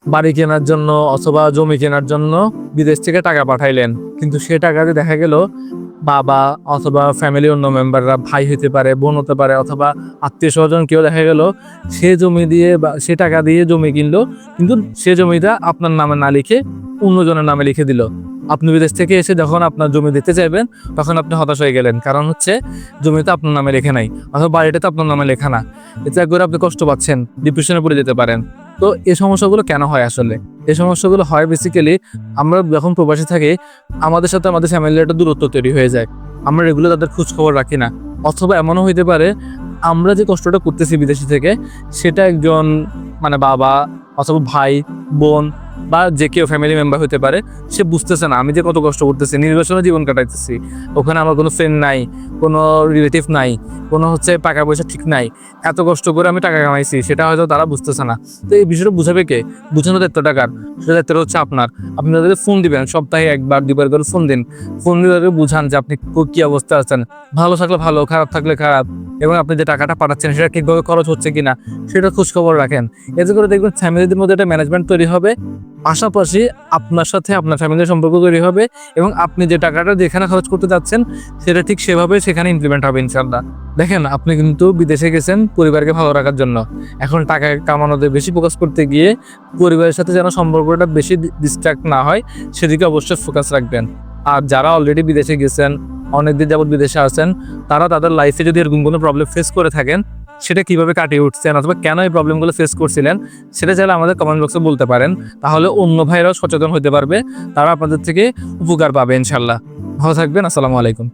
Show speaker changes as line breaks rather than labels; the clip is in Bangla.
বাড়ি কেনার জন্য অথবা জমি কেনার জন্য বিদেশ থেকে টাকা পাঠাইলেন, কিন্তু সে টাকাতে দেখা গেল বাবা অথবা ফ্যামিলি অন্য মেম্বাররা, ভাই হতে পারে, বোন হতে পারে, অথবা আত্মীয় স্বজন কেউ দেখা গেল সে জমি দিয়ে বা সে টাকা দিয়ে জমি কিনলো, কিন্তু সে জমিটা আপনার নামে না লিখে অন্যজনের নামে লিখে দিল। আপনি বিদেশ থেকে এসে যখন আপনার জমি দিতে চাইবেন তখন আপনি হতাশ হয়ে গেলেন, কারণ হচ্ছে জমিটা আপনার নামে লেখা নাই অথবা বাড়িটা তো আপনার নামে লেখা না। এতে করে আপনি কষ্ট পাচ্ছেন, ডিপ্রেশনে পড়ে যেতে পারেন। তো এই সমস্যাগুলো কেন হয় আসলে? এই সমস্যাগুলো হয় বেসিক্যালি আমরা যখন প্রবাসী থাকি আমাদের সাথে আমাদের ফ্যামিলির একটা দূরত্ব তৈরি হয়ে যায়, আমরা রেগুলার তাদের খোঁজ খবর রাখি না। অথবা এমনও হইতে পারে আমরা যে কষ্টটা করতেছি বিদেশি থেকে সেটা একজন বাবা অথবা ভাই, বোন বা যে কেউ ফ্যামিলি মেম্বার হতে পারে, সে বুঝতেছে না আমি যে কত কষ্ট করতেছি, নির্বাচনে জীবন কাটাইতেছি, ওখানে আমার কোনো ফ্রেন্ড নাই, কোনো রিলেটিভ নাই, কোনো টাকা পয়সা ঠিক নাই, এত কষ্ট করে আমি টাকা কামাইছি, সেটা হয়তো তারা বুঝতেছে না। তো এই বিষয়টা বুঝাবে কে? বুঝানোর দায়িত্ব টাকার, সেটা দায়িত্বটা হচ্ছে আপনার। আপনি তাদেরকে ফোন দিবেন, সপ্তাহে 1-2 বার করে ফোন দিন, ফোন দিয়ে তাদেরকে বুঝান যে আপনি কি অবস্থা আছেন, ভালো থাকলে ভালো, খারাপ থাকলে খারাপ, এবং আপনি যে টাকাটা পাঠাচ্ছেন সেটা ঠিকভাবে খরচ হচ্ছে কিনা সেটা খোঁজ খবর রাখেন। এতে করে দেখবেন ফ্যামিলিদের মধ্যে একটা ম্যানেজমেন্ট তৈরি হবে, পাশাপাশি আপনার সাথে আপনার ফ্যামিলির সম্পর্ক তৈরি হবে, এবং আপনি যে টাকাটা যেখানে খরচ করতে যাচ্ছেন সেটা ঠিক সেভাবে সেখানে ইমপ্লিমেন্ট হবে ইনশাআল্লাহ। দেখেন, আপনি কিন্তু বিদেশে গেছেন পরিবারকে ভালো রাখার জন্য, এখন টাকা কামানোতে বেশি ফোকাস করতে গিয়ে পরিবারের সাথে যেন সম্পর্কটা বেশি ডিস্ট্রাক্ট না হয় সেদিকে অবশ্যই ফোকাস রাখবেন। আর যারা অলরেডি বিদেশে গেছেন, অনেকদিন যাবত বিদেশে আছেন, তারা তাদের লাইফে যদি এরকম কোনো প্রবলেম ফেস করে থাকেন, সেটা কিভাবে কাটিয়ে উঠছেন অথবা কেন এই প্রবলেমগুলো ফেস করছিলেন সেটা চাইলে আমাদের কমেন্ট বক্সে বলতে পারেন। তাহলে অন্য ভাইরাও সচেতন হতে পারবে, তারা আপনাদের থেকে উপকার পাবে ইনশাল্লাহ। ভালো থাকবেন। আসসালামু আলাইকুম।